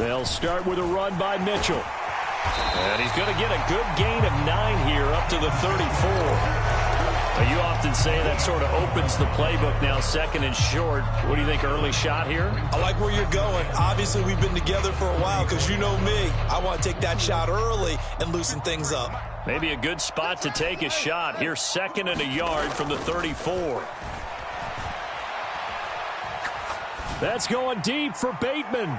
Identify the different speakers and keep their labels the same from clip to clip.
Speaker 1: They'll start with a run by Mitchell. And he's going to get a good gain of 9 here up to the 34. Now, you often say that sort of opens the playbook now, second and short. What do you think, early shot here?
Speaker 2: I like where you're going. Obviously, we've been together for a while because you know me. I want to take that shot early and loosen things up.
Speaker 1: Maybe a good spot to take a shot. Here's 2nd and a yard from the 34. That's going deep for Bateman.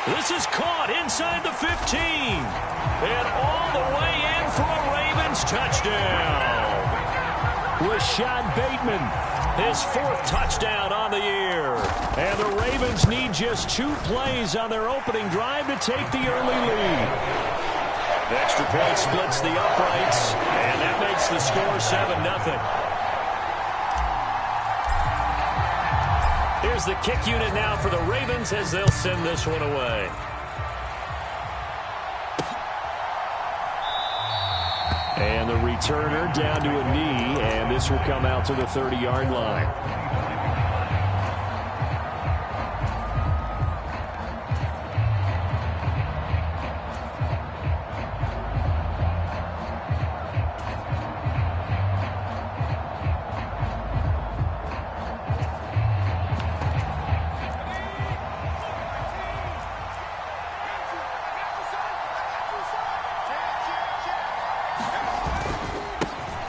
Speaker 1: This is caught inside the 15. And all the way in for a Ravens touchdown. Rashad Bateman, his 4th touchdown on the year. And the Ravens need just 2 plays on their opening drive to take the early lead. The extra point splits the uprights, and that makes the score 7-0. Here's the kick unit now for the Ravens as they'll send this one away. And the returner down to a knee, and this will come out to the 30-yard line.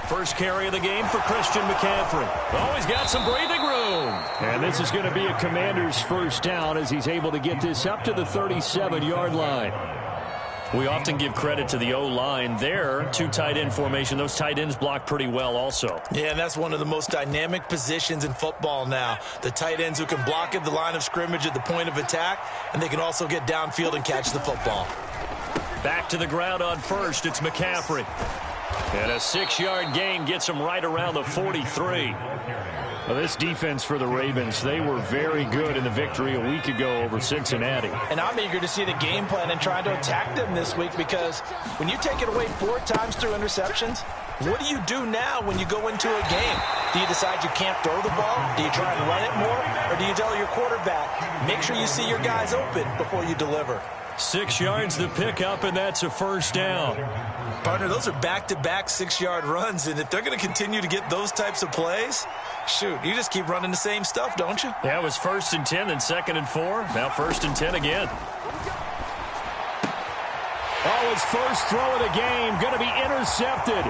Speaker 1: First carry of the game for Christian McCaffrey. Oh, he's got some breathing room. And this is going to be a Commander's first down as he's able to get this up to the 37-yard line. We often give credit to the O-line there. 2 tight end formation. Those tight ends block pretty well also.
Speaker 2: Yeah, and that's one of the most dynamic positions in football now. The tight ends who can block at the line of scrimmage at the point of attack, and they can also get downfield and catch the football.
Speaker 1: Back to the ground on first. It's McCaffrey. And a 6-yard gain gets him right around the 43. Well, this defense for the Ravens, they were very good in the victory a week ago over Cincinnati.
Speaker 3: And I'm eager to see the game plan and try to attack them this week, because when you take it away 4 times through interceptions, what do you do now when you go into a game? Do you decide you can't throw the ball? Do you try and run it more? Or do you tell your quarterback, make sure you see your guys open before you deliver?
Speaker 1: 6 yards to pick up, and that's a first down.
Speaker 2: Partner, those are back-to-back 6-yard runs, and if they're going to continue to get those types of plays, shoot, you just keep running the same stuff, don't you?
Speaker 1: Yeah, it was 1st and 10, then 2nd and 4. Now 1st and 10 again. Oh, his first throw of the game going to be intercepted.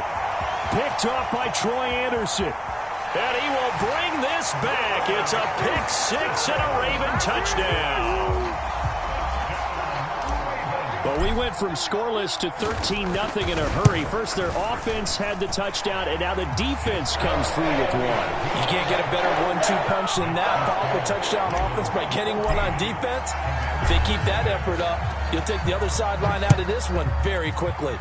Speaker 1: Picked off by Troy Anderson. And he will bring this back. It's a pick 6 and a Raven touchdown. Well, we went from scoreless to 13-0 in a hurry. First, their offense had the touchdown, and now the defense comes through with one.
Speaker 3: You can't get a better 1-2 punch than that. Follow up a touchdown offense by getting one on defense. If they keep that effort up, you'll take the other sideline out of this one very quickly.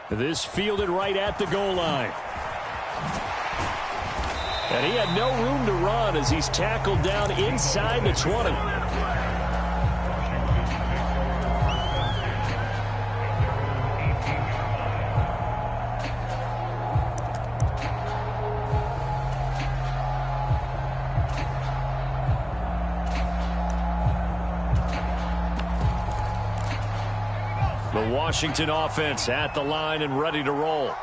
Speaker 1: This fielded right at the goal line. And he had no room to run as he's tackled down inside the 20. The Washington offense at the line and ready to roll.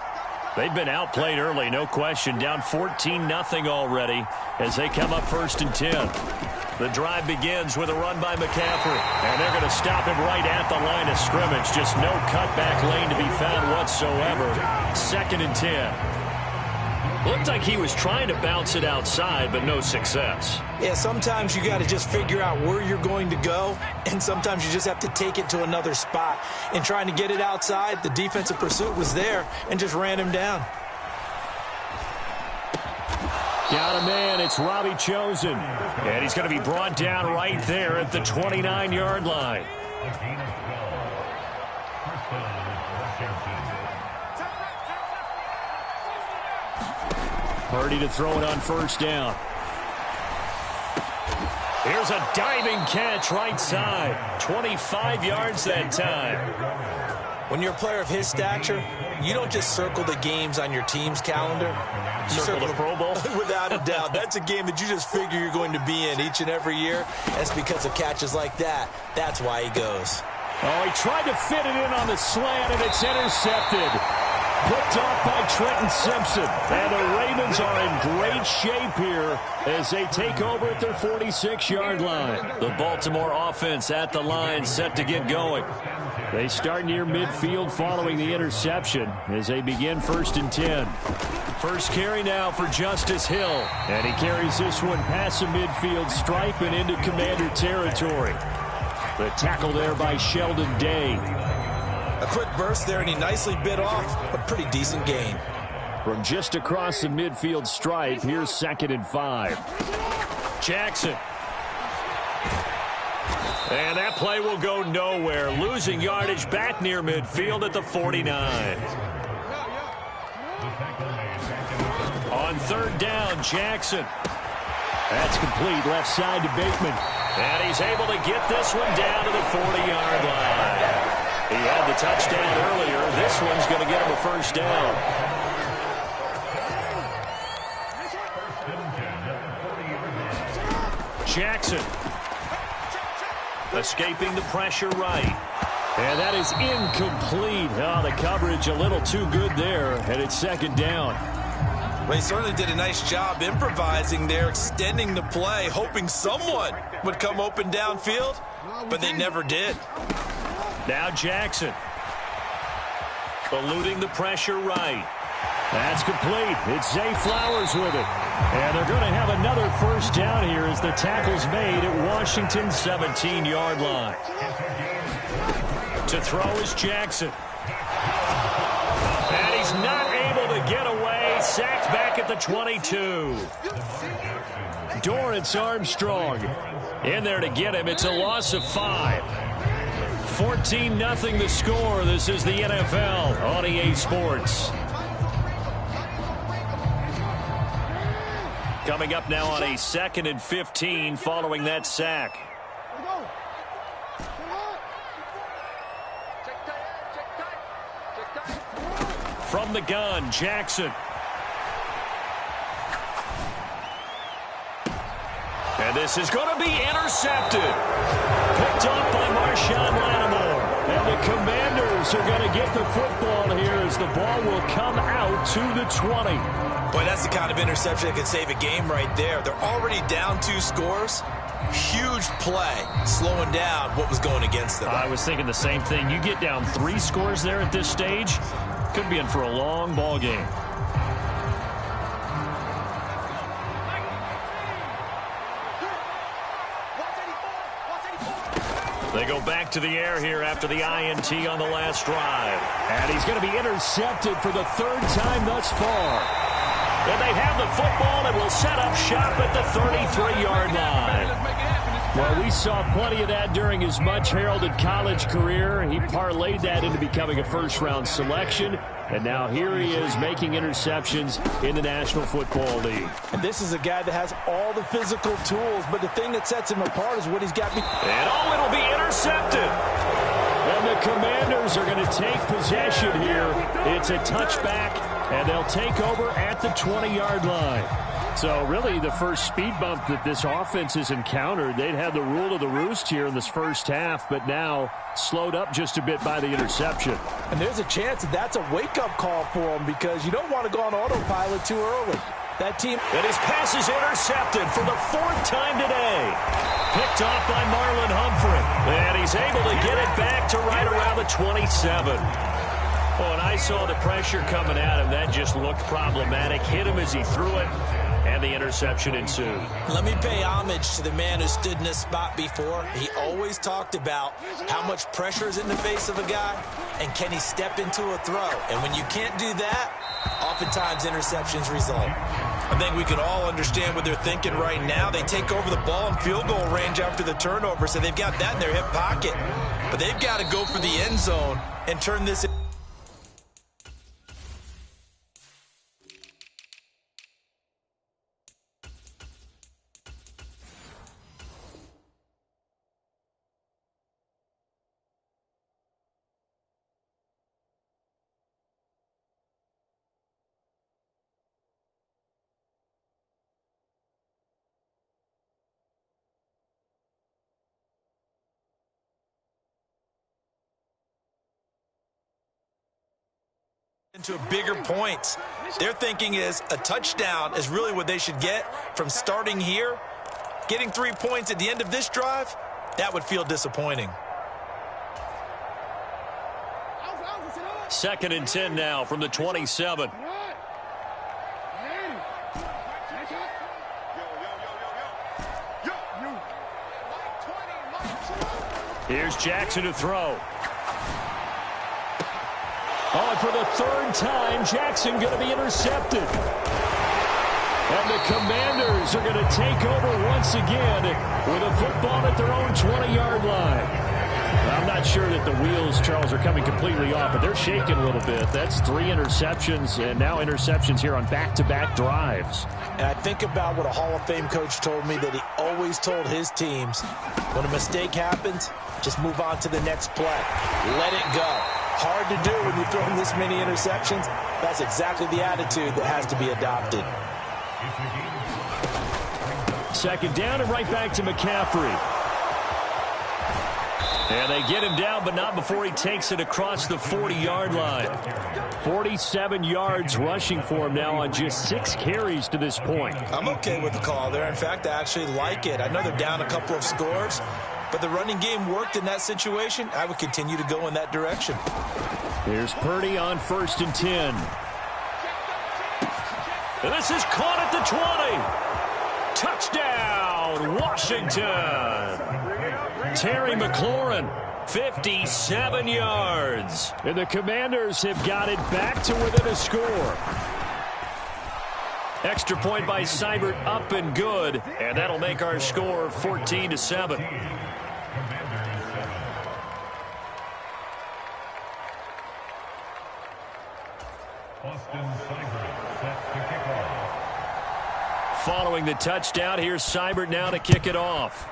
Speaker 1: They've been outplayed early, no question. Down 14-0 already as they come up 1st and 10. The drive begins with a run by McCaffrey. And they're going to stop him right at the line of scrimmage. Just no cutback lane to be found whatsoever. 2nd and 10. Looked like he was trying to bounce it outside, but no success.
Speaker 2: Yeah, sometimes you got to just figure out where you're going to go, and sometimes you just have to take it to another spot. And trying to get it outside, the defensive pursuit was there and just ran him down.
Speaker 1: Got a man, it's Robbie Chosen. And he's going to be brought down right there at the 29-yard line. Purdy to throw it on 1st down. Here's a diving catch right side. 25 yards that time.
Speaker 2: When you're a player of his stature, you don't just circle the games on your team's calendar. You
Speaker 1: circle the Pro Bowl?
Speaker 2: Without a doubt. That's a game that you just figure you're going to be in each and every year. That's because of catches like that. That's why he goes.
Speaker 1: Oh, he tried to fit it in on the slant, and it's intercepted. Picked off by Trenton Simpson. And the Ravens are in great shape here as they take over at their 46-yard line. The Baltimore offense at the line, set to get going. They start near midfield following the interception as they begin 1st and 10. First carry now for Justice Hill. And he carries this one past the midfield stripe and into Commander territory. The tackle there by Sheldon Day.
Speaker 2: A quick burst there, and he nicely bit off a pretty decent gain.
Speaker 1: From just across the midfield stripe, here's 2nd and 5. Jackson. And that play will go nowhere. Losing yardage back near midfield at the 49. On 3rd down, Jackson. That's complete, left side to Bateman. And he's able to get this one down to the 40-yard line. He had the touchdown earlier. This one's going to get him a 1st down. Jackson. Escaping the pressure right. And that is incomplete. Oh, the coverage a little too good there, and it's 2nd down.
Speaker 2: Well, he certainly did a nice job improvising there, extending the play, hoping someone would come open downfield, but they never did.
Speaker 1: Now Jackson. Eluding the pressure right. That's complete. It's Zay Flowers with it. And they're going to have another 1st down here as the tackle's made at Washington's 17-yard line. To throw is Jackson. And he's not able to get away. Sacked back at the 22. Dorrance Armstrong in there to get him. It's a loss of 5. 14-0 the score. This is the NFL on EA Sports. Coming up now on a 2nd and 15 following that sack. From the gun, Jackson. And this is going to be intercepted. Picked off by Marshawn Lattimore. And the Commanders are going to get the football here as the ball will come out to the 20.
Speaker 2: Boy, that's the kind of interception that could save a game right there. They're already down 2 scores. Huge play, slowing down what was going against them.
Speaker 1: I was thinking the same thing. You get down 3 scores there at this stage, could be in for a long ball game. They go back to the air here after the INT on the last drive. And he's going to be intercepted for the 3rd time thus far. And they have the football and will set up shop at the 33-yard line. Well, we saw plenty of that during his much-heralded college career. He parlayed that into becoming a first-round selection. And now here he is making interceptions in the National Football League.
Speaker 3: And this is a guy that has all the physical tools, but the thing that sets him apart is what he's got.
Speaker 1: And oh, it'll be intercepted. And the Commanders are going to take possession here. It's a touchback, and they'll take over at the 20-yard line. So really the first speed bump that this offense has encountered, they'd had the rule of the roost here in this first half, but now slowed up just a bit by the interception.
Speaker 3: And there's a chance that that's a wake-up call for them because you don't want to go on autopilot too early. That team...
Speaker 1: And his pass is intercepted for the 4th time today. Picked off by Marlon Humphrey. And he's able to get it back to right around the 27. Oh, and I saw the pressure coming at him. That just looked problematic. Hit him as he threw it. And the interception ensued.
Speaker 2: Let me pay homage to the man who stood in this spot before. He always talked about how much pressure is in the face of a guy and can he step into a throw. And when you can't do that, oftentimes interceptions result. I think we can all understand what they're thinking right now. They take over the ball in field goal range after the turnover, so they've got that in their hip pocket. But they've got to go for the end zone and turn this into bigger points. Their thinking is a touchdown is really what they should get from starting here. Getting 3 points at the end of this drive, that would feel disappointing.
Speaker 1: 2nd and 10 now from the 27. Here's Jackson to throw. Oh, and for the 3rd time, Jackson going to be intercepted. And the Commanders are going to take over once again with a football at their own 20-yard line. I'm not sure that the wheels, Charles, are coming completely off, but they're shaking a little bit. That's 3 interceptions, and now interceptions here on back-to-back drives.
Speaker 3: And I think about what a Hall of Fame coach told me, that he always told his teams, when a mistake happens, just move on to the next play. Let it go. Hard to do when you're throwing this many interceptions. That's exactly the attitude that has to be adopted.
Speaker 1: 2nd down and right back to McCaffrey. And they get him down, but not before he takes it across the 40-yard line. 47 yards rushing for him now on just 6 carries to this point.
Speaker 2: I'm okay with the call there. In fact, I actually like it. I know they're down a couple of scores, but the running game worked in that situation. I would continue to go in that direction.
Speaker 1: Here's Purdy on 1st and 10. And this is caught at the 20. Touchdown, Washington. Terry McLaurin, 57 yards. And the Commanders have got it back to within a score. Extra point by Seibert, up and good. And that'll make our score 14-7. Following the touchdown, here's Seibert now to kick it off.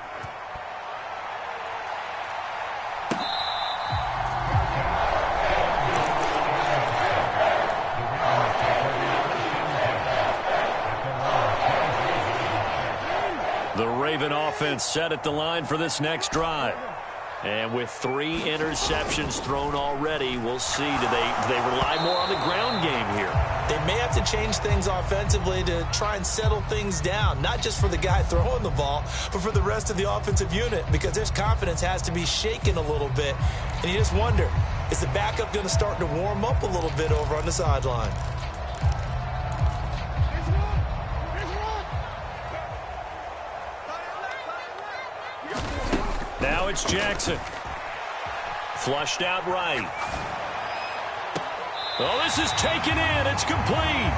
Speaker 1: The Raven offense set at the line for this next drive. And with 3 interceptions thrown already, we'll see. Do they rely more on the ground game here?
Speaker 2: They may have to change things offensively to try and settle things down, not just for the guy throwing the ball, but for the rest of the offensive unit, because their confidence has to be shaken a little bit. And you just wonder, is the backup going to start to warm up a little bit over on the sideline?
Speaker 1: Now it's Jackson. Flushed out right. Oh, this is taken in. It's complete.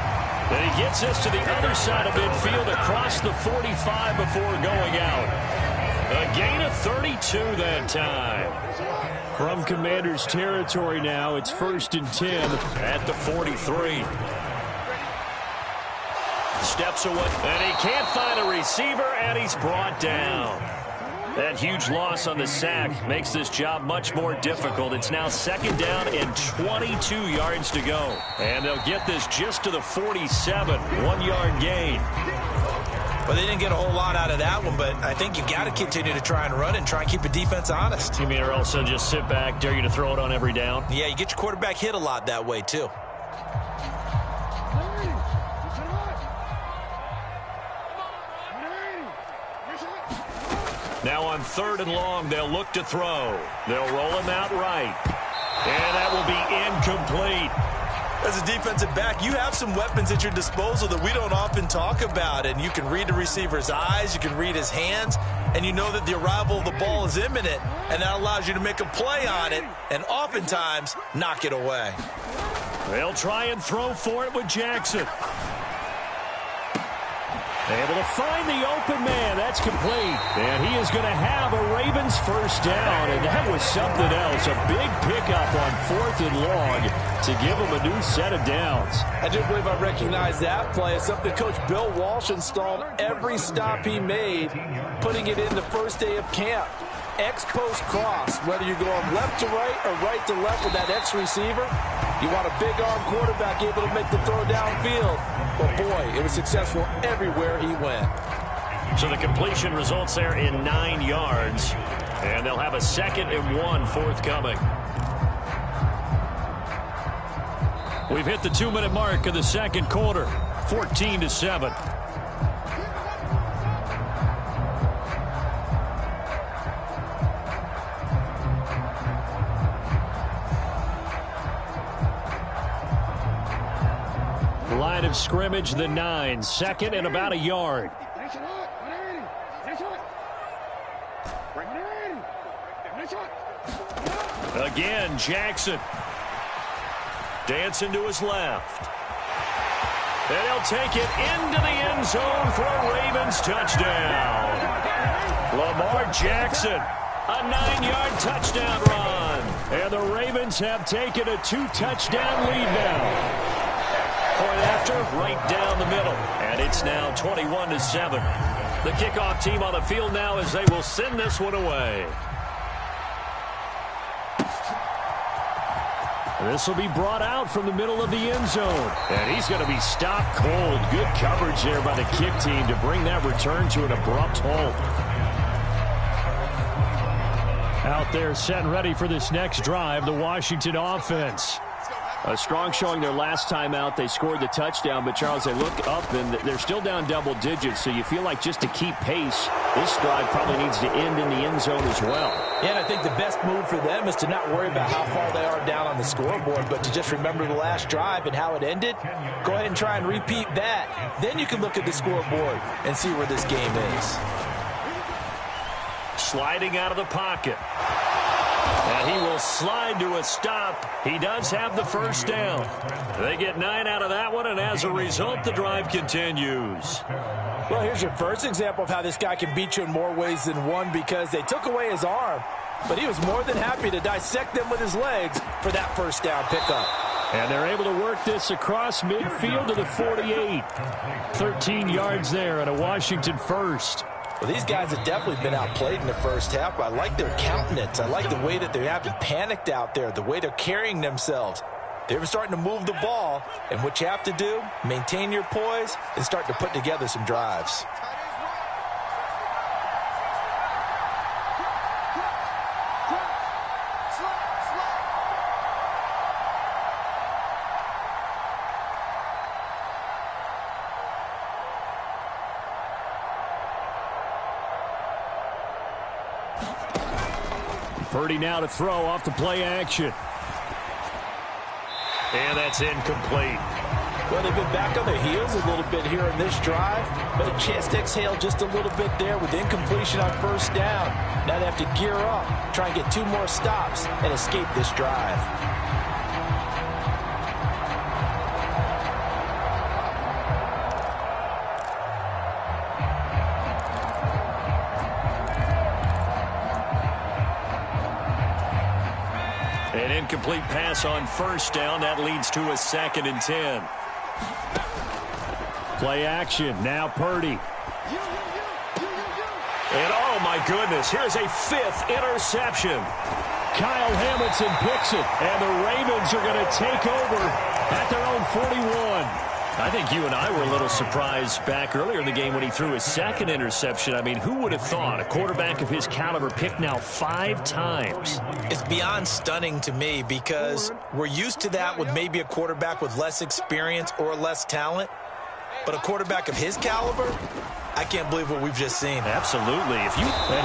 Speaker 1: And he gets us to the other side of midfield across the 45 before going out. A gain of 32 that time. From Commanders territory now, it's 1st and 10 at the 43. Steps away, and he can't find a receiver, and he's brought down. That huge loss on the sack makes this job much more difficult. It's now 2nd down and 22 yards to go. And they'll get this just to the 47, 1-yard gain.
Speaker 2: Well, they didn't get a whole lot out of that one, but I think you got to continue to try and run and try and keep the defense honest.
Speaker 1: You mean or also just sit back, dare you to throw it on every down?
Speaker 2: Yeah, you get your quarterback hit a lot that way, too.
Speaker 1: Now on 3rd and long, they'll look to throw. They'll roll him out right. And that will be incomplete.
Speaker 2: As a defensive back, you have some weapons at your disposal that we don't often talk about. And you can read the receiver's eyes, you can read his hands, and you know that the arrival of the ball is imminent. And that allows you to make a play on it and oftentimes knock it away.
Speaker 1: They'll try and throw for it with Jackson. Able to find the open man. That's complete. And he is going to have a Ravens 1st down. And that was something else. A big pickup on 4th and long to give him a new set of downs.
Speaker 3: I do believe I recognize that play. It's something Coach Bill Walsh installed every stop he made, putting it in the first day of camp. X-post cross, whether you're going left to right or right to left with that X receiver, you want a big arm quarterback able to make the throw downfield. But boy, it was successful everywhere he went.
Speaker 1: So the completion results there in 9 yards. And they'll have a 2nd and 1 forthcoming. We've hit the 2-minute mark of the second quarter, 14-7. Line of scrimmage, the 9, second and about a yard. Again, Jackson. Dancing to his left. And he'll take it into the end zone for a Ravens touchdown. Lamar Jackson, a 9-yard touchdown run. And the Ravens have taken a 2-touchdown lead now. Point after, right down the middle. And it's now 21-7. The kickoff team on the field now as they will send this one away. This will be brought out from the middle of the end zone. And he's going to be stopped cold. Good coverage there by the kick team to bring that return to an abrupt halt. Out there set and ready for this next drive, the Washington offense. A strong showing their last time out. They scored the touchdown, but Charles, they look up and they're still down double digits, so you feel like just to keep pace, this drive probably needs to end in the end zone as well.
Speaker 3: Yeah, and I think the best move for them is to not worry about how far they are down on the scoreboard, but to just remember the last drive and how it ended. Go ahead and try and repeat that. Then you can look at the scoreboard and see where this game is.
Speaker 1: Sliding out of the pocket. And he will slide to a stop. He does have the first down. They get 9 out of that one, and as a result, the drive continues.
Speaker 3: Well, here's your first example of how this guy can beat you in more ways than one, because they took away his arm, but he was more than happy to dissect them with his legs for that first down pickup.
Speaker 1: And they're able to work this across midfield to the 48. 13 yards there and a Washington first.
Speaker 3: Well, these guys have definitely been outplayed in the first half. I like their countenance. I like the way that they haven't panicked out there, the way they're carrying themselves. They're starting to move the ball, and what you have to do, maintain your poise and start to put together some drives.
Speaker 1: Purdy now to throw off the play action. And that's incomplete.
Speaker 3: Well, they've been back on their heels a little bit here in this drive, but a chance to exhale just a little bit there with incompletion on first down. Now they have to gear up, try and get 2 more stops, and escape this drive.
Speaker 1: An incomplete pass on first down. That leads to a 2nd and 10. Play action. Now Purdy. And oh my goodness, here's a 5th interception. Kyle Hamilton picks it, and the Ravens are going to take over at their own 41. I think you and I were a little surprised back earlier in the game when he threw his 2nd interception. I mean, who would have thought a quarterback of his caliber picked now 5 times?
Speaker 2: It's beyond stunning to me because we're used to that with maybe a quarterback with less experience or less talent. But a quarterback of his caliber, I can't believe what we've just seen.
Speaker 1: Absolutely. And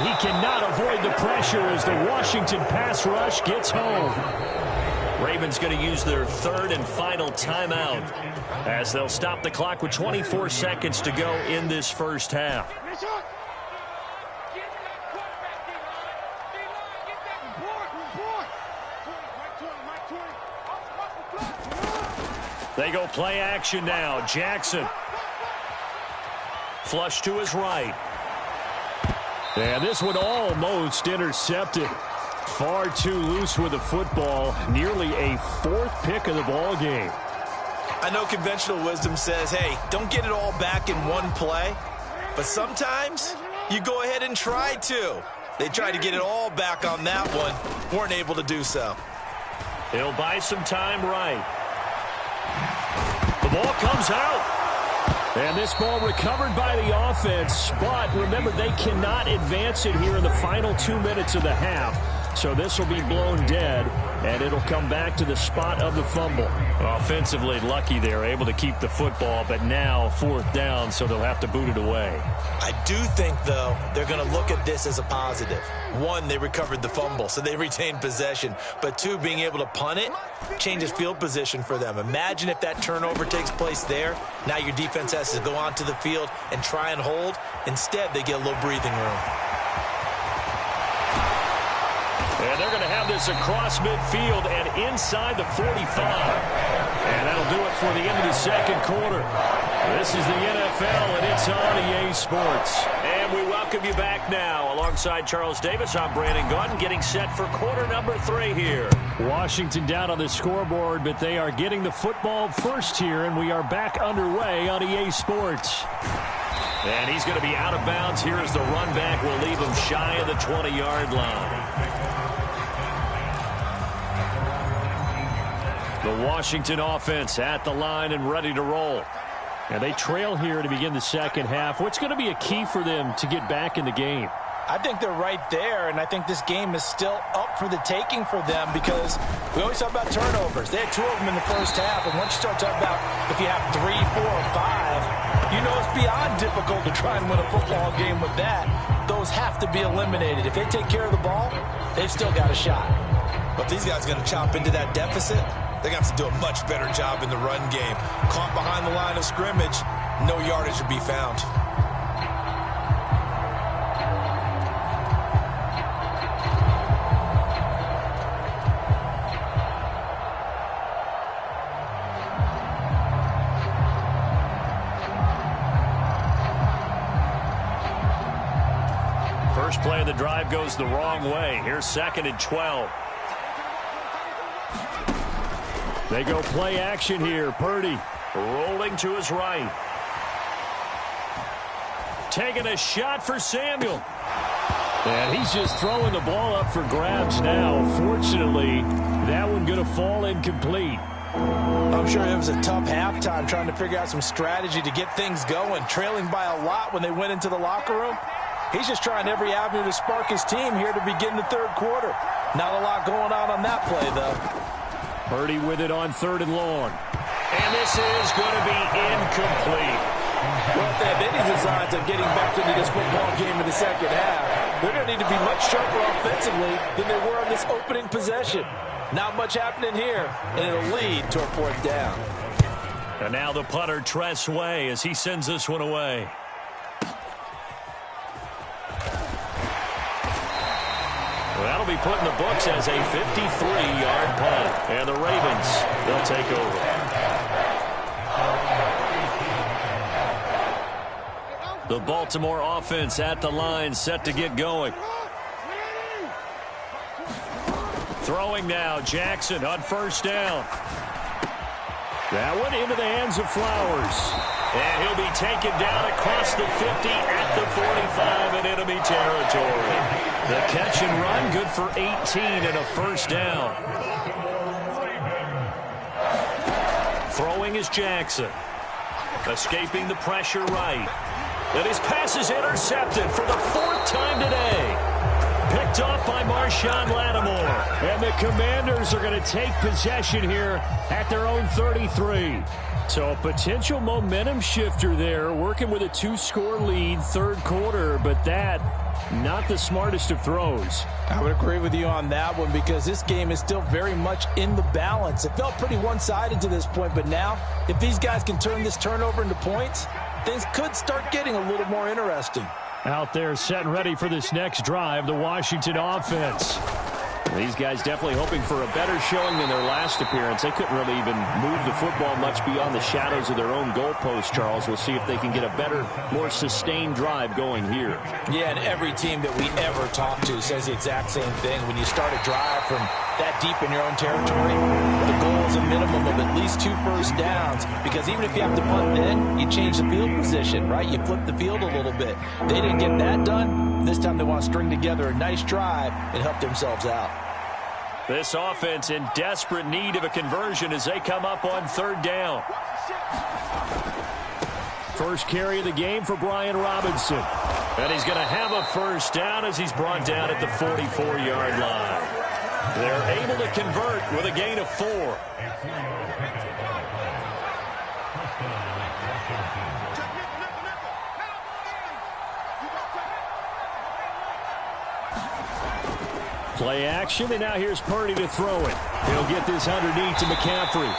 Speaker 1: he cannot avoid the pressure as the Washington pass rush gets home. Ravens going to use their 3rd and final timeout as they'll stop the clock with 24 seconds to go in this first half. They go play action now. Jackson. Flush to his right. And this one almost intercepted. Far too loose with the football. Nearly a 4th pick of the ball game.
Speaker 2: I know conventional wisdom says, hey, don't get it all back in one play. But sometimes you go ahead and try to. They tried to get it all back on that one. Weren't able to do so.
Speaker 1: He'll buy some time right. The ball comes out. And this ball recovered by the offense. But remember, they cannot advance it here in the final 2 minutes of the half. So this will be blown dead, and it'll come back to the spot of the fumble. Offensively lucky they're able to keep the football, but now 4th down, so they'll have to boot it away.
Speaker 2: I do think, though, they're going to look at this as a positive. 1, they recovered the fumble, so they retained possession. But 2, being able to punt it changes field position for them. Imagine if that turnover takes place there. Now your defense has to go onto the field and try and hold. Instead, they get a little breathing room.
Speaker 1: And they're going to have this across midfield and inside the 45. And that'll do it for the end of the second quarter. This is the NFL, and it's on EA Sports. And we welcome you back now. Alongside Charles Davis, I'm Brandon Gaudin, getting set for quarter number 3 here. Washington down on the scoreboard, but they are getting the football first here, and we are back underway on EA Sports. And he's going to be out of bounds here as the run back will leave him shy of the 20-yard line. The Washington offense at the line and ready to roll. And they trail here to begin the second half. What's going to be a key for them to get back in the game?
Speaker 3: I think they're right there, and I think this game is still up for the taking for them because we always talk about turnovers. They had 2 of them in the first half, and once you start talking about if you have 3, 4, or 5, you know it's beyond difficult to try and win a football game with that. Those have to be eliminated. If they take care of the ball, they've still got a shot.
Speaker 2: But these guys are going to chop into that deficit. They're going to have to do a much better job in the run game. Caught behind the line of scrimmage, no yardage to be found.
Speaker 1: First play of the drive goes the wrong way. Here's 2nd and 12. They go play action here. Purdy rolling to his right. Taking a shot for Samuel. And he's just throwing the ball up for grabs now. Fortunately, that one going to fall incomplete.
Speaker 3: I'm sure it was a tough halftime trying to figure out some strategy to get things going. Trailing by a lot when they went into the locker room. He's just trying every avenue to spark his team here to begin the 3rd quarter. Not a lot going on that play, though.
Speaker 1: Purdy with it on 3rd and long. And this is going to be incomplete.
Speaker 3: Well, if they have any designs of getting back into this football game in the second half, they're going to need to be much sharper offensively than they were on this opening possession. Not much happening here, and it'll lead to a 4th down.
Speaker 1: And now the punter, Tress Way, as he sends this one away. That'll be put in the books as a 53-yard punt. And the Ravens, they'll take over. The Baltimore offense at the line, set to get going. Throwing now, Jackson on 1st down. That one into the hands of Flowers. And he'll be taken down across the 50 at the 45 in enemy territory. The catch and run, good for 18 and a 1st down. Throwing is Jackson. Escaping the pressure right. And his pass is intercepted for the 4th time today. Picked off by Marshawn Lattimore. And the Commanders are going to take possession here at their own 33. So a potential momentum shifter there, working with a 2-score lead, 3rd quarter, but that not the smartest of throws.
Speaker 3: I would agree with you on that one because this game is still very much in the balance. It felt pretty one-sided to this point, but now if these guys can turn this turnover into points, things could start getting a little more interesting.
Speaker 1: Out there set and ready for this next drive, the Washington offense. These guys definitely hoping for a better showing than their last appearance. They couldn't really even move the football much beyond the shadows of their own goalpost, Charles. We'll see if they can get a better, more sustained drive going here.
Speaker 3: Yeah, and every team that we ever talk to says the exact same thing. When you start a drive from that deep in your own territory, the goal is a minimum of at least 2 first downs, because even if you have to punt then, you change the field position, right? You flip the field a little bit. They didn't get that done. This time they want to string together a nice drive and help themselves out.
Speaker 1: This offense in desperate need of a conversion as they come up on 3rd down. First carry of the game for Brian Robinson. And he's going to have a first down as he's brought down at the 44-yard line. They're able to convert with a gain of 4. Play action, and now here's Purdy to throw it. He'll get this underneath to McCaffrey.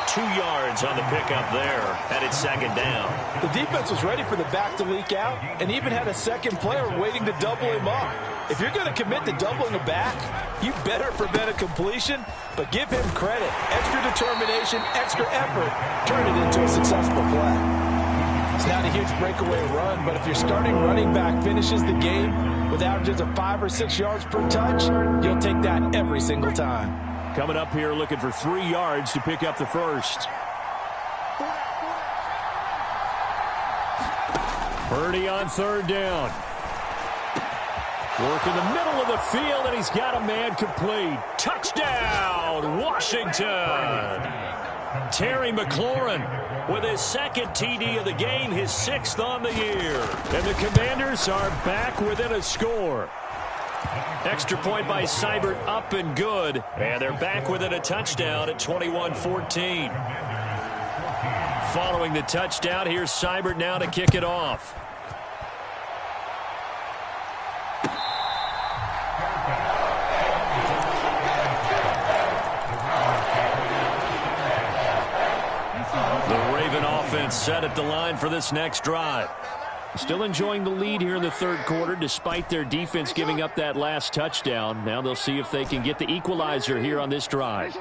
Speaker 1: 2 yards on the pickup there, and it's second down.
Speaker 3: The defense was ready for the back to leak out and even had a second player waiting to double him up. If you're going to commit to doubling a back, you better prevent a completion, but give him credit. Extra determination, extra effort, turn it into a successful play. It's not a huge breakaway run, but if your starting running back finishes the game with averages of 5 or 6 yards per touch, you'll take that every single time.
Speaker 1: Coming up here looking for 3 yards to pick up the first. Purdy on third down. Work in the middle of the field, and he's got a man complete. Touchdown, Washington. Terry McLaurin with his second TD of the game, his 6th on the year. And the Commanders are back within a score. Extra point by Seibert up and good. And they're back within a touchdown at 21-14. Following the touchdown, here's Seibert now to kick it off. The Raven offense set at the line for this next drive. Still enjoying the lead here in the third quarter despite their defense giving up that last touchdown. Now they'll see if they can get the equalizer here on this drive.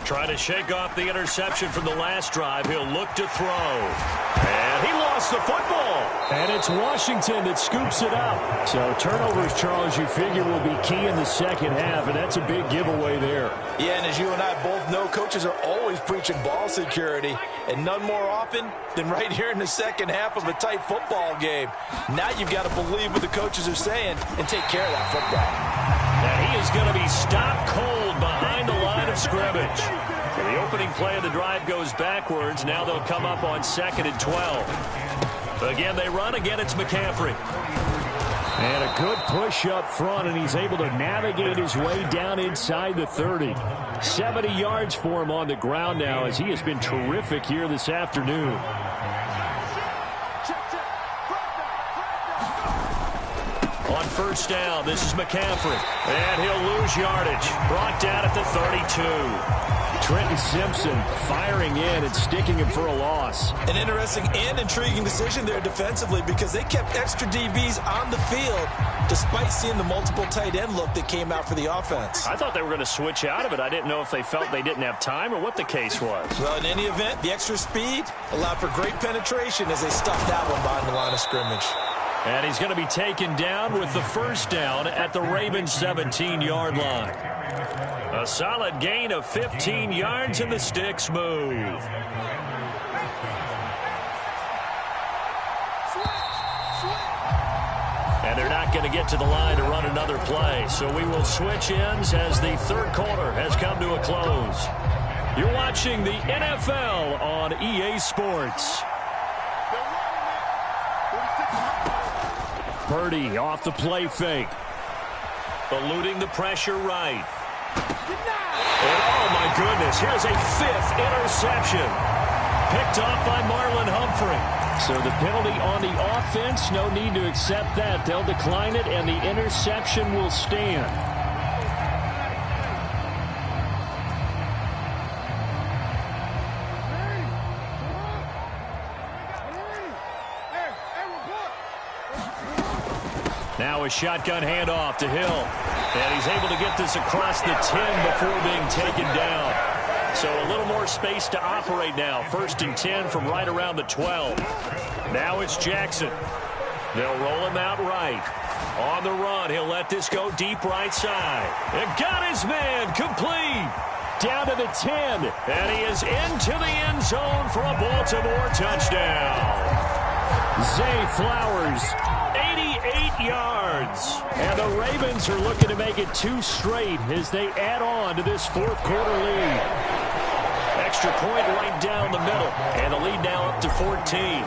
Speaker 1: Trying to shake off the interception from the last drive. He'll look to throw. And he lost the football. And it's Washington that scoops it up. So turnovers, Charles, you figure will be key in the second half, and that's a big giveaway there.
Speaker 3: Yeah, and as you and I both know, coaches are always preaching ball security, and none more often than right here in the second half of a tight football game. Now you've got to believe what the coaches are saying and take care of that football.
Speaker 1: Now he is going to be stopped cold behind the line of scrimmage. So the opening play of the drive goes backwards. Now they'll come up on 2nd and 12. Again, they run. Again, it's McCaffrey. And a good push up front, and he's able to navigate his way down inside the 30. 70 yards for him on the ground now as he has been terrific here this afternoon. On first down, this is McCaffrey. And he'll lose yardage. Brought down at the 32. Trenton Simpson firing in and sticking him for a loss.
Speaker 2: An interesting and intriguing decision there defensively because they kept extra DBs on the field despite seeing the multiple tight end look that came out for the offense.
Speaker 1: I thought they were going to switch out of it. I didn't know if they felt they didn't have time or what the case was.
Speaker 2: Well, in any event, the extra speed allowed for great penetration as they stuffed that one behind the line of scrimmage.
Speaker 1: And he's going to be taken down with the first down at the Ravens' 17-yard line. A solid gain of 15 yards, and the sticks move. And they're not going to get to the line to run another play. So we will switch ends as the third quarter has come to a close. You're watching the NFL on EA Sports. Purdy off the play fake. Eluding the pressure right. And oh my goodness, here's a 5th interception. Picked off by Marlon Humphrey. So the penalty on the offense, no need to accept that. They'll decline it, and the interception will stand. Now a shotgun handoff to Hill. And he's able to get this across the 10 before being taken down. So a little more space to operate now. 1st and 10 from right around the 12. Now it's Jackson. They'll roll him out right. On the run, he'll let this go deep right side. And got his man complete. Down to the 10. And he is into the end zone for a Baltimore touchdown. Zay Flowers, 88 yards. And the Ravens are looking to make it 2 straight as they add on to this fourth quarter lead. extra point right down the middle. And the lead now up to 14.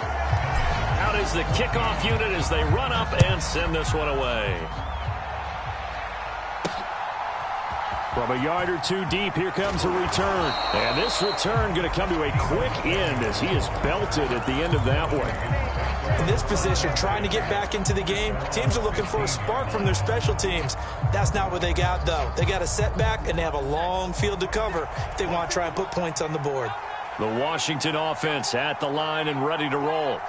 Speaker 1: Out is the kickoff unit as they run up and send this one away. From a yard or two deep, here comes a return. And this return going to come to a quick end as he is belted at the end of that one.
Speaker 2: In this position, trying to get back into the game, teams are looking for a spark from their special teams. That's not what they got, though. They got a setback, and they have a long field to cover if they want to try and put points on the board.
Speaker 1: The Washington offense at the line and ready to roll.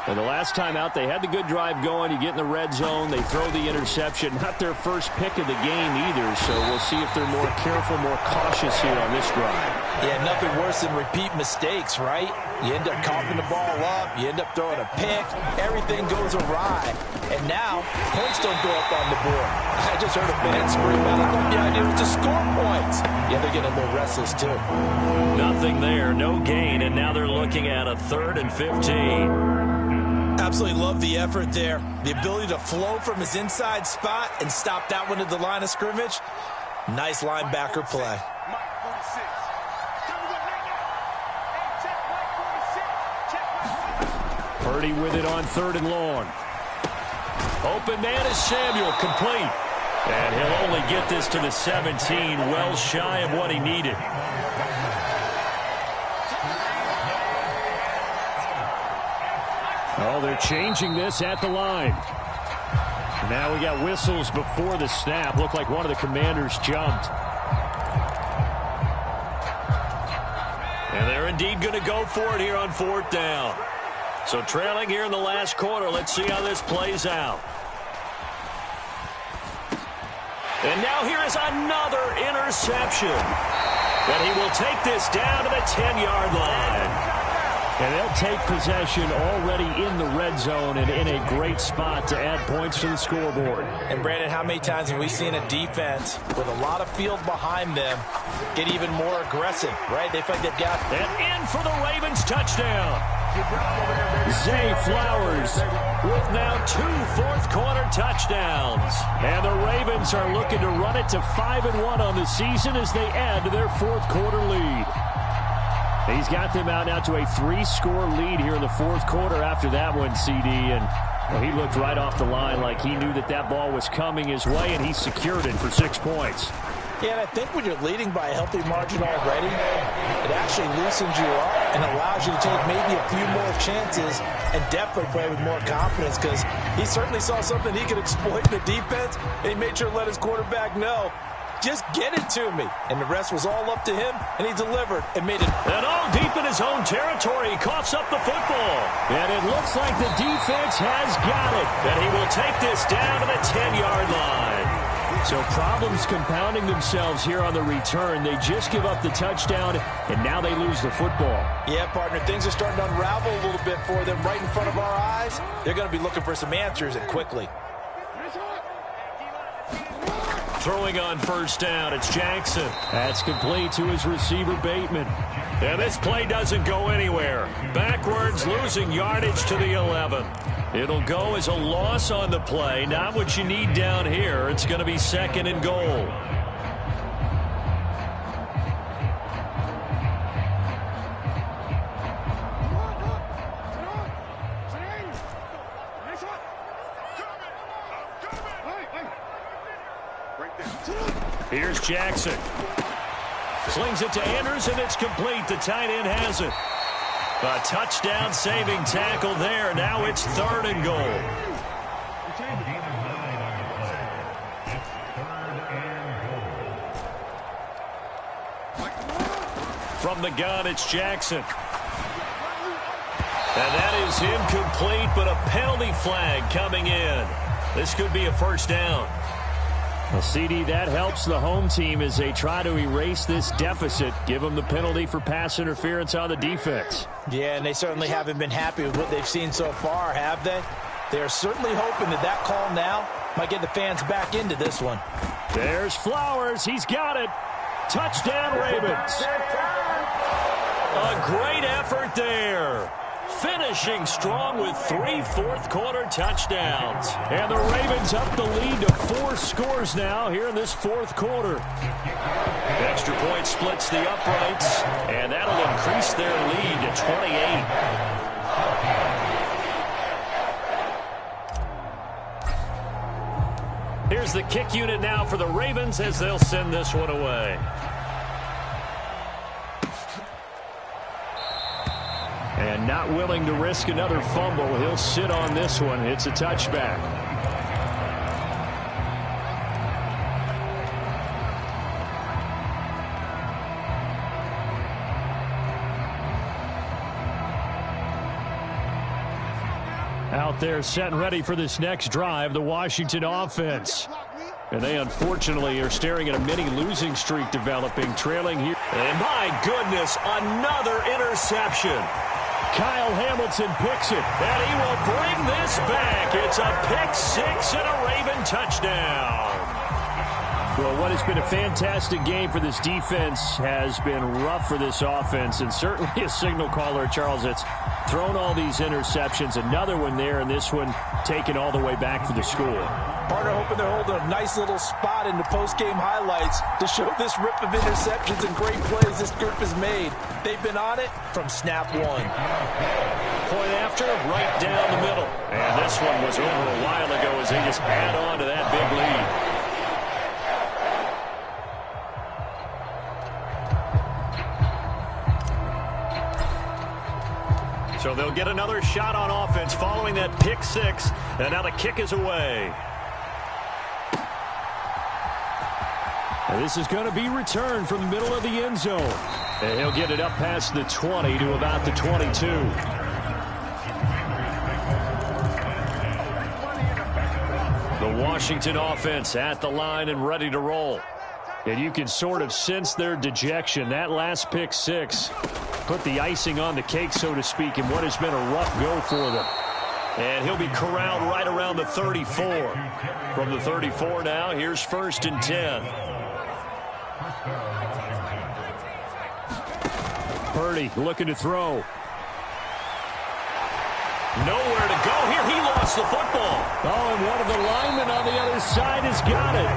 Speaker 1: And the last time out, they had the good drive going. You get in the red zone, they throw the interception. Not their first pick of the game either, so we'll see if they're more careful, more cautious here on this drive.
Speaker 2: Yeah, nothing worse than repeat mistakes, right? You end up coughing the ball up, you end up throwing a pick, everything goes awry. And now, points don't go up on the board. I just heard a fan scream out, I thought the idea was to score points. Yeah, they're getting a little restless too.
Speaker 1: Nothing there, no gain, and now they're looking at a 3rd and 15.
Speaker 2: Absolutely love the effort there. The ability to flow from his inside spot and stop that one at the line of scrimmage. Nice linebacker play.
Speaker 1: Purdy with it on 3rd and long. Open man is Samuel, complete. And he'll only get this to the 17, well shy of what he needed. Oh, they're changing this at the line. Now we got whistles before the snap. Looked like one of the commanders jumped. And they're indeed going to go for it here on 4th down. So trailing here in the last quarter. Let's see how this plays out. And now here is another interception. And he will take this down to the 10-yard line. And they'll take possession already in the red zone and in a great spot to add points to the scoreboard.
Speaker 2: And, Brandon, how many times have we seen a defense with a lot of field behind them get even more aggressive, right? They feel like they've got...
Speaker 1: And in for the Ravens touchdown. Zay Flowers with now 2 fourth-quarter touchdowns. And the Ravens are looking to run it to 5-1 on the season as they add to their 4th-quarter lead. He's got them out now to a 3-score lead here in the 4th quarter after that one, CD. And well, he looked right off the line like he knew that that ball was coming his way, and he secured it for 6 points.
Speaker 2: Yeah, and I think when you're leading by a healthy margin already, it actually loosens you up and allows you to take maybe a few more chances and definitely play with more confidence because he certainly saw something he could exploit in the defense, and he made sure to let his quarterback know, just get it to me. And the rest was all up to him, and he delivered and made it.
Speaker 1: And all deep in his own territory, he coughs up the football. And it looks like the defense has got it. And he will take this down to the 10-yard line. So problems compounding themselves here on the return. They just give up the touchdown, and now they lose the football.
Speaker 2: Yeah, partner, things are starting to unravel a little bit for them right in front of our eyes. They're going to be looking for some answers, and quickly.
Speaker 1: Throwing on 1st down, it's Jackson. That's complete to his receiver, Bateman. And this play doesn't go anywhere. Backwards, losing yardage to the 11. It'll go as a loss on the play. Not what you need down here. It's going to be 2nd and goal. Here's Jackson. Slings it to Andrews, and it's complete. The tight end has it. A touchdown-saving tackle there. Now it's 3rd and goal. From the gun, it's Jackson. And that is incomplete, but a penalty flag coming in. This could be a 1st down. Well, CD, that helps the home team as they try to erase this deficit. Give them the penalty for pass interference on the defense.
Speaker 2: Yeah, and they certainly haven't been happy with what they've seen so far, have they? They're certainly hoping that that call now might get the fans back into this one.
Speaker 1: There's Flowers. He's got it. Touchdown, Ravens. A great effort there. finishing strong with 3 fourth-quarter touchdowns. And the Ravens up the lead to 4 scores now here in this fourth quarter. Extra point splits the uprights, and that'll increase their lead to 28. Here's the kick unit now for the Ravens as they'll send this one away. And not willing to risk another fumble, he'll sit on this one. It's a touchback. Out there set and ready for this next drive, the Washington offense. And they unfortunately are staring at a mini losing streak developing, trailing here. And my goodness, another interception. Kyle Hamilton picks it, and he will bring this back. It's a pick six and a Raven touchdown. Well, what has been a fantastic game for this defense has been rough for this offense, and certainly a signal caller, Charles, that's thrown all these interceptions. Another one there, and this one taken all the way back for the score.
Speaker 3: Partner hoping they're holding a nice little spot in the post-game highlights to show this rip of interceptions and great plays this group has made. They've been on it from snap one.
Speaker 1: Point after, right down the middle. And this one was over a while ago as they just add on to that big lead. So they'll get another shot on offense following that pick six. And now the kick is away. And this is going to be returned from the middle of the end zone. And he'll get it up past the 20 to about the 22. The Washington offense at the line and ready to roll. And you can sort of sense their dejection. That last pick six put the icing on the cake, so to speak, in what has been a rough go for them. And he'll be corralled right around the 34. From the 34 now, here's 1st and 10. Purdy looking to throw. Nowhere to go here. He lost the football. Oh, and one of the linemen on the other side has got it.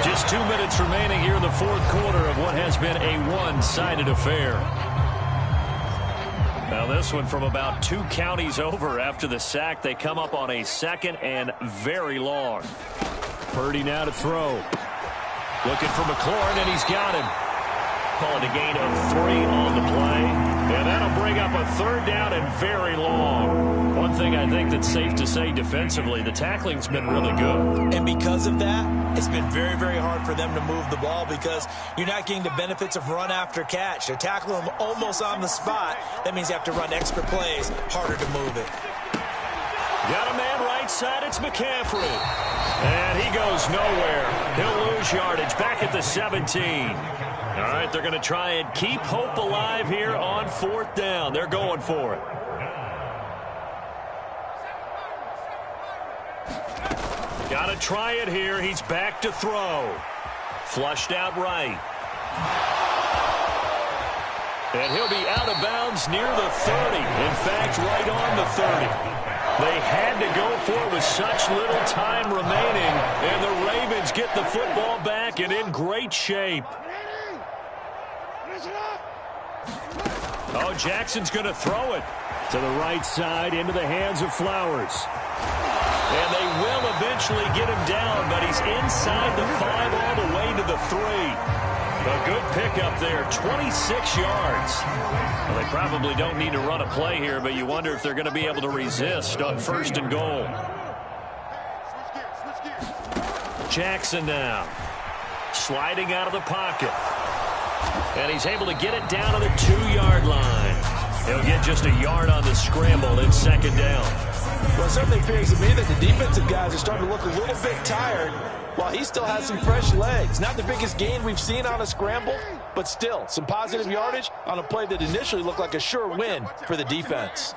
Speaker 1: Just 2 minutes remaining here in the fourth quarter of what has been a one-sided affair. Now this one from about 2 counties over after the sack. They come up on a 2nd and very long. Purdy now to throw. Looking for McLaurin, and he's got him. Calling a gain of 3 on the play. And that'll bring up a 3rd down and very long. One thing I think that's safe to say defensively, the tackling's been really good.
Speaker 2: And because of that, it's been very, very hard for them to move the ball because you're not getting the benefits of run after catch. They're tackling them almost on the spot. That means you have to run extra plays, harder to move it.
Speaker 1: Got a man right side, it's McCaffrey. And he goes nowhere. He'll lose yardage back at the 17. All right, they're going to try and keep hope alive here on 4th down. They're going for it. Got to try it here. He's back to throw. Flushed out right. And he'll be out of bounds near the 30. In fact, right on the 30. They had to go for it with such little time remaining. And the Ravens get the football back and in great shape. Oh, Jackson's going to throw it to the right side into the hands of Flowers. And they will eventually get him down, but he's inside the 5 all the way to the 3. A good pickup there, 26 yards. Well, they probably don't need to run a play here, but you wonder if they're going to be able to resist on 1st and goal. Jackson now sliding out of the pocket. And he's able to get it down to the 2-yard line. He'll get just a yard on the scramble in 2nd down.
Speaker 3: Well, it certainly appears to me that the defensive guys are starting to look a little bit tired while he still has some fresh legs. Not the biggest gain we've seen on a scramble, but still some positive yardage on a play that initially looked like a sure win for the defense.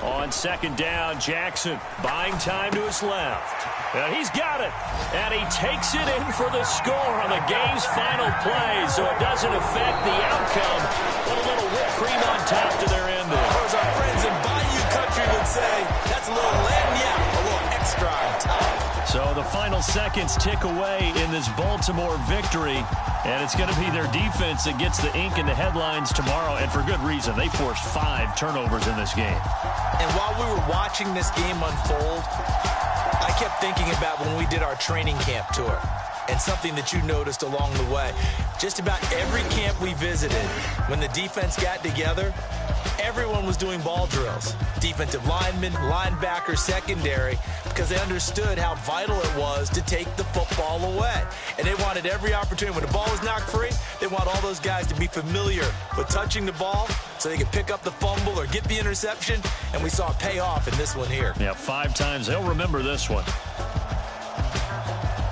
Speaker 1: On second down, Jackson buying time to his left. And he's got it. And he takes it in for the score on the game's final play, so it doesn't affect the outcome. But a little whipped cream on top to their ending.
Speaker 2: Or as our friends in Bayou Country would say, that's a little lagniappe, a little extra on top.
Speaker 1: So the final seconds tick away in this Baltimore victory. And it's going to be their defense that gets the ink in the headlines tomorrow, and for good reason. They forced 5 turnovers in this game.
Speaker 2: And while we were watching this game unfold, I kept thinking about when we did our training camp tour and something that you noticed along the way. Just about every camp we visited, when the defense got together, everyone was doing ball drills. Defensive linemen, linebackers, secondary, because they understood how vital it was to take the football away. And they wanted every opportunity. When the ball was knocked free, they want all those guys to be familiar with touching the ball so they could pick up the fumble or get the interception. And we saw it pay off in this one here.
Speaker 1: Yeah, 5 times. They'll remember this one.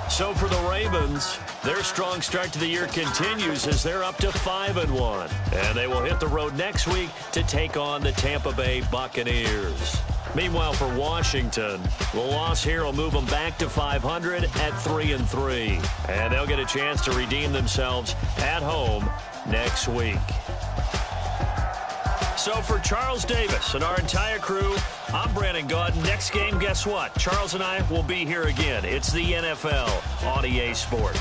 Speaker 1: So for the Ravens, their strong start to the year continues as they're up to 5-1. And they will hit the road next week to take on the Tampa Bay Buccaneers. Meanwhile, for Washington, the loss here will move them back to 500 at 3-3. And they'll get a chance to redeem themselves at home next week. So for Charles Davis and our entire crew, I'm Brandon Gaudin. Next game, guess what? Charles and I will be here again. It's the NFL on EA Sports.